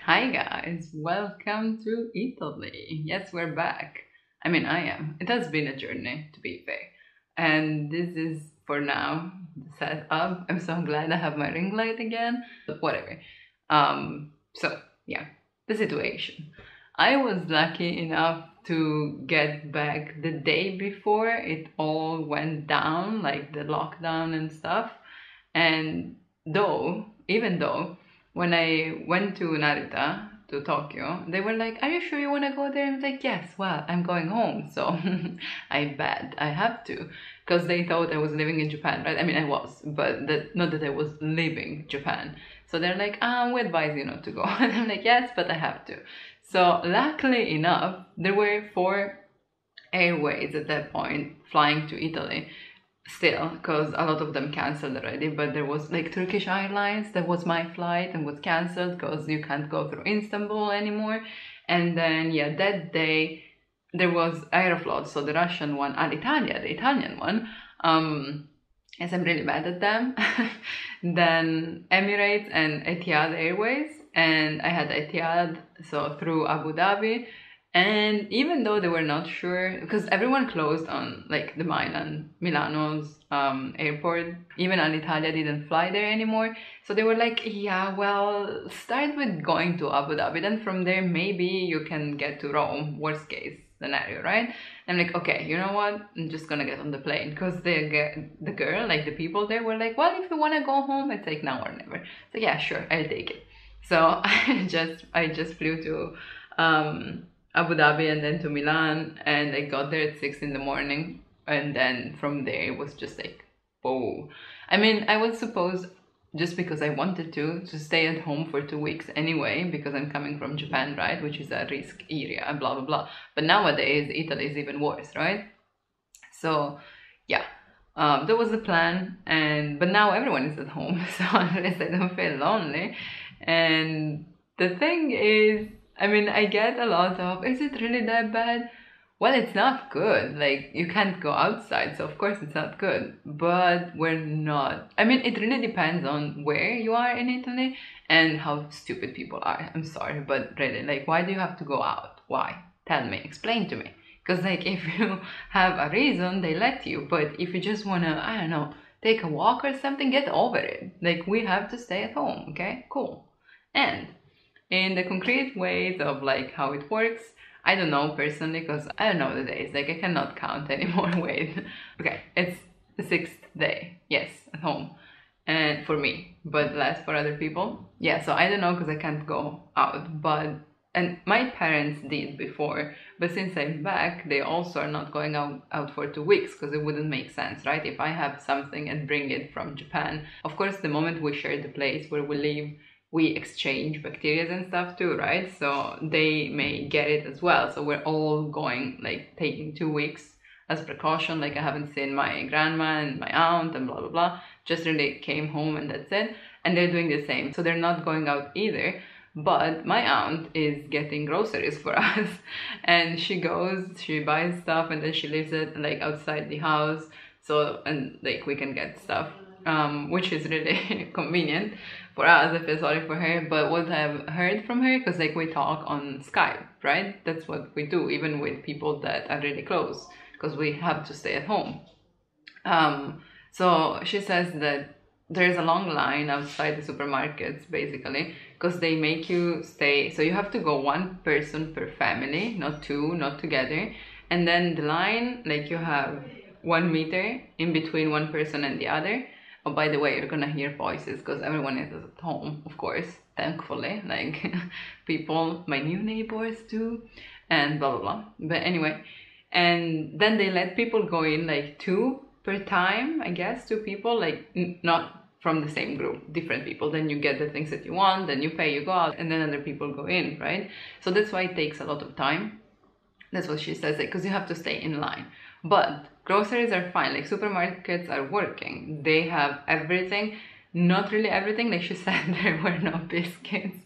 Hi guys, welcome to Italy. Yes, we're back. I mean, I am. It has been a journey, to be fair. And this is for now the setup. I'm so glad I have my ring light again. But whatever. So yeah, the situation. I was lucky enough to get back the day before it all went down, like the lockdown and stuff. And even though, when I went to Narita, to Tokyo, they were like, "Are you sure you want to go there?" I was like, "Yes, well, I'm going home, so I bet I have to." Because they thought I was living in Japan, right? I mean, I was, but not that I was leaving Japan. So they're like, we advise you not to go. And I'm like, "Yes, but I have to." So luckily enough, there were four airways at that point flying to Italy still, because a lot of them canceled already, but there was like Turkish Airlines, that was my flight and was canceled because you can't go through Istanbul anymore. And then yeah, that day there was Aeroflot, so the Russian one, Alitalia, the Italian one. Yes, I'm really bad at them. Then Emirates and Etihad Airways, and I had Etihad, so through Abu Dhabi. And even though they were not sure, because everyone closed on like the Milano's airport, even Alitalia didn't fly there anymore. So they were like, yeah, well, start with going to Abu Dhabi. Then from there, maybe you can get to Rome, worst case scenario, right? I'm like, okay, you know what? I'm just gonna get on the plane. Because the girl, like the people there were like, well, if you wanna go home, it's like now or never. So yeah, sure, I'll take it. So I just flew to Abu Dhabi and then to Milan, and I got there at 6 in the morning, and then from there it was just like, whoa. I mean, I was supposed, just because I wanted to stay at home for 2 weeks anyway, because I'm coming from Japan, right, which is a risk area, blah blah blah. But nowadays Italy is even worse, right? So yeah, that was the plan, and but now everyone is at home, so at least I don't feel lonely. And the thing is, I mean, I get a lot of, is it really that bad? Well, it's not good. Like, you can't go outside, so of course it's not good. But we're not. I mean, it really depends on where you are in Italy and how stupid people are. I'm sorry, but really, like, why do you have to go out? Why? Tell me, explain to me. Because, like, if you have a reason, they let you. But if you just wanna, I don't know, take a walk or something, get over it. Like, we have to stay at home, okay? Cool. And in the concrete ways of like how it works, I don't know personally, because I don't know the days, like I cannot count anymore. Wait, okay, it's the sixth day, yes, at home, and for me, but less for other people. Yeah, so I don't know because I can't go out, but and my parents did before, but since I'm back, they also are not going out for 2 weeks, because it wouldn't make sense, right? If I have something and bring it from Japan, of course the moment we share the place where we live, we exchange bacteria and stuff too, right? So they may get it as well. So we're all going, like, taking 2 weeks as precaution. Like, I haven't seen my grandma and my aunt and blah blah blah. Just really came home and that's it. And they're doing the same. So they're not going out either. But my aunt is getting groceries for us, and she goes, she buys stuff, and then she leaves it like outside the house. So, and like we can get stuff, which is really convenient for us. I feel sorry for her, but what I've heard from her, because like we talk on Skype, right? That's what we do, even with people that are really close, because we have to stay at home. So she says that there's a long line outside the supermarkets, basically, because they make you stay. So you have to go one person per family, not two, not together. And then the line, like you have 1 meter in between one person and the other. Oh, by the way, you're gonna hear voices because everyone is at home, of course, thankfully. Like people, my new neighbors too, and blah blah blah. But anyway, and then they let people go in, like two per time, I guess, two people, like not from the same group, different people. Then you get the things that you want, then you pay, you go out, and then other people go in, right? So that's why it takes a lot of time. That's what she says, because you have to stay in line. But groceries are fine, like supermarkets are working. They have everything, not really everything. Like she said, there were no biscuits,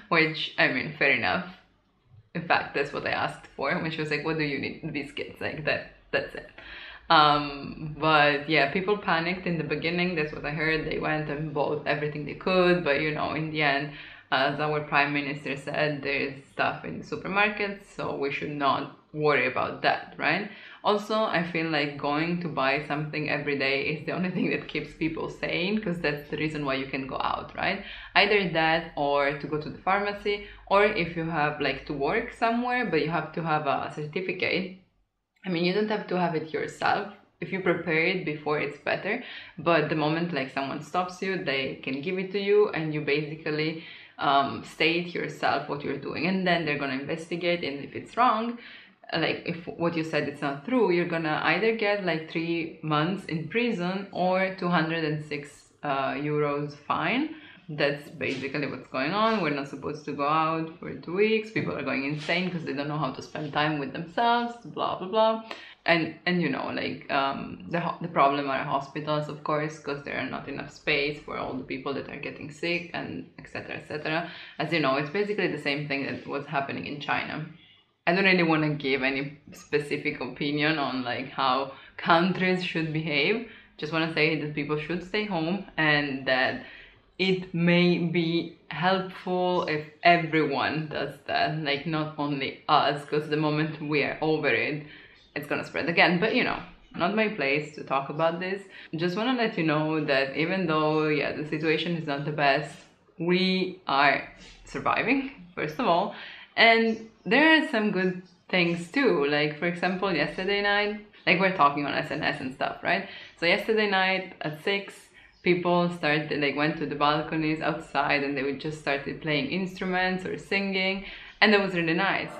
which, I mean, fair enough. In fact, that's what I asked for when she was like, what do you need? Biscuits, like that's it. But yeah, people panicked in the beginning. That's what I heard. They went and bought everything they could, but you know, in the end, As our prime minister said, there is stuff in the supermarkets, so we should not worry about that, right? Also, I feel like going to buy something every day is the only thing that keeps people sane, because that's the reason why you can go out, right? Either that, or to go to the pharmacy, or if you have like to work somewhere but you have to have a certificate. I mean, you don't have to have it yourself. If you prepare it before, it's better. But the moment like someone stops you, they can give it to you, and you basically state yourself what you're doing, and then they're gonna investigate. And if it's wrong, like if what you said is not true, you're gonna either get like 3 months in prison or 206 euros fine. That's basically what's going on. We're not supposed to go out for 2 weeks. People are going insane because they don't know how to spend time with themselves, blah blah blah. And you know, like the problem are hospitals, of course, because there are not enough space for all the people that are getting sick, and etc etc. As you know, it's basically the same thing that was happening in China. I don't really want to give any specific opinion on like how countries should behave. Just want to say that people should stay home, and that it may be helpful if everyone does that, like not only us, because the moment we are over it, it's gonna spread again. But you know, not my place to talk about this. Just want to let you know that even though, yeah, the situation is not the best, we are surviving, first of all, and there are some good things too. Like for example, yesterday night, like we're talking on SNS and stuff, right? So yesterday night at 6, people started, like went to the balconies outside, and they would just started playing instruments or singing, and that was really nice.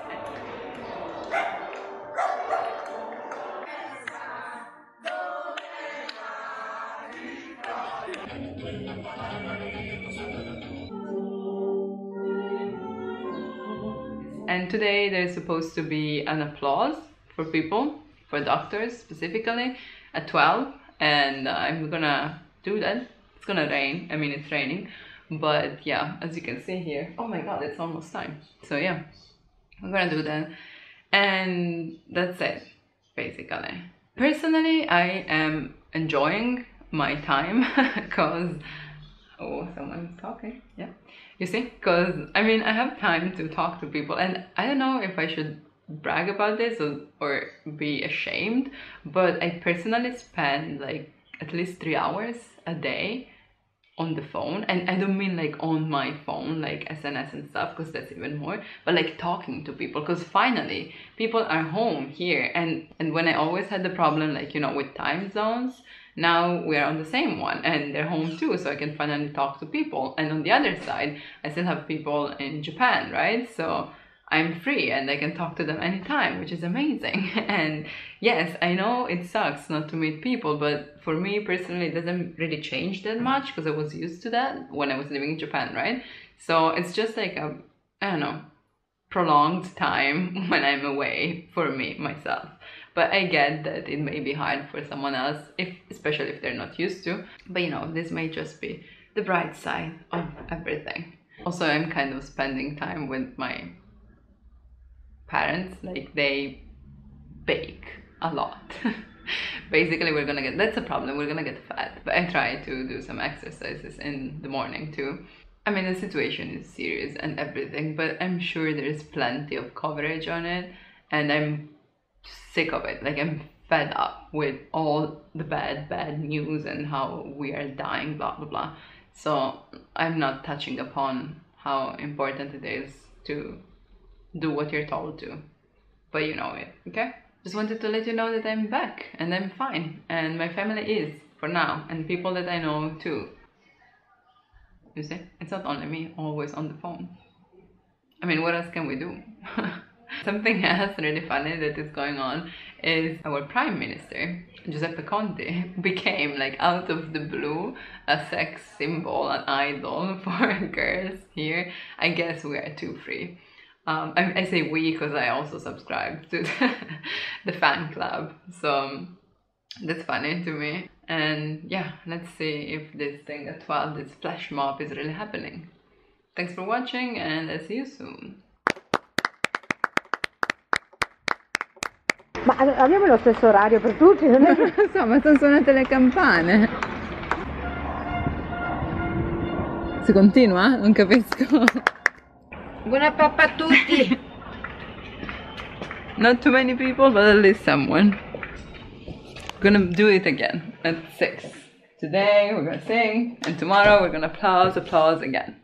And today there's supposed to be an applause for people, for doctors specifically, at 12, and I'm gonna do that. It's gonna rain. I mean, it's raining, but yeah, as you can see here, oh my god, it's almost time. So yeah, I'm gonna do that, and that's it, basically. Personally, I am enjoying my time because, oh, someone's talking, yeah. You see, because I mean, I have time to talk to people, and I don't know if I should brag about this or be ashamed, but I personally spend like at least 3 hours a day on the phone. And I don't mean like on my phone, like SNS and stuff, because that's even more, but like talking to people, because finally people are home here. And when I always had the problem, like, you know, with time zones, now we're on the same one, and they're home too, so I can finally talk to people. And on the other side, I still have people in Japan, right? So I'm free and I can talk to them anytime, which is amazing. And yes, I know it sucks not to meet people, but for me personally, it doesn't really change that much, because I was used to that when I was living in Japan, right? So it's just like a, I don't know, prolonged time when I'm away for me, myself. But I get that it may be hard for someone else, especially if they're not used to. But you know, this may just be the bright side of everything. Also, I'm kind of spending time with my parents. Like, they bake a lot. Basically, that's a problem, we're gonna get fat. But I try to do some exercises in the morning too. I mean, the situation is serious and everything, but I'm sure there's plenty of coverage on it, and I'm sick of it. Like, I'm fed up with all the bad news and how we are dying, blah blah blah. So I'm not touching upon how important it is to do what you're told to, but you know it, okay? Just wanted to let you know that I'm back and I'm fine, and my family is, for now, and people that I know too. You see, it's not only me always on the phone. I mean, what else can we do? Something else really funny that is going on is our Prime Minister, Giuseppe Conte, became, like, out of the blue, a sex symbol, an idol for girls here. I guess we are too free. I say we because I also subscribe to the fan club, so that's funny to me. And yeah, let's see if this thing at 12, this flash mob, is really happening. Thanks for watching, and I'll see you soon. Ma abbiamo lo stesso orario per tutti, non è? Non lo so, ma sono suonate le campane. Si continua? Non capisco. Buona pappa a tutti! Not too many people, but at least someone. We're gonna do it again at 6. Today we're gonna sing, and tomorrow we're gonna applause again.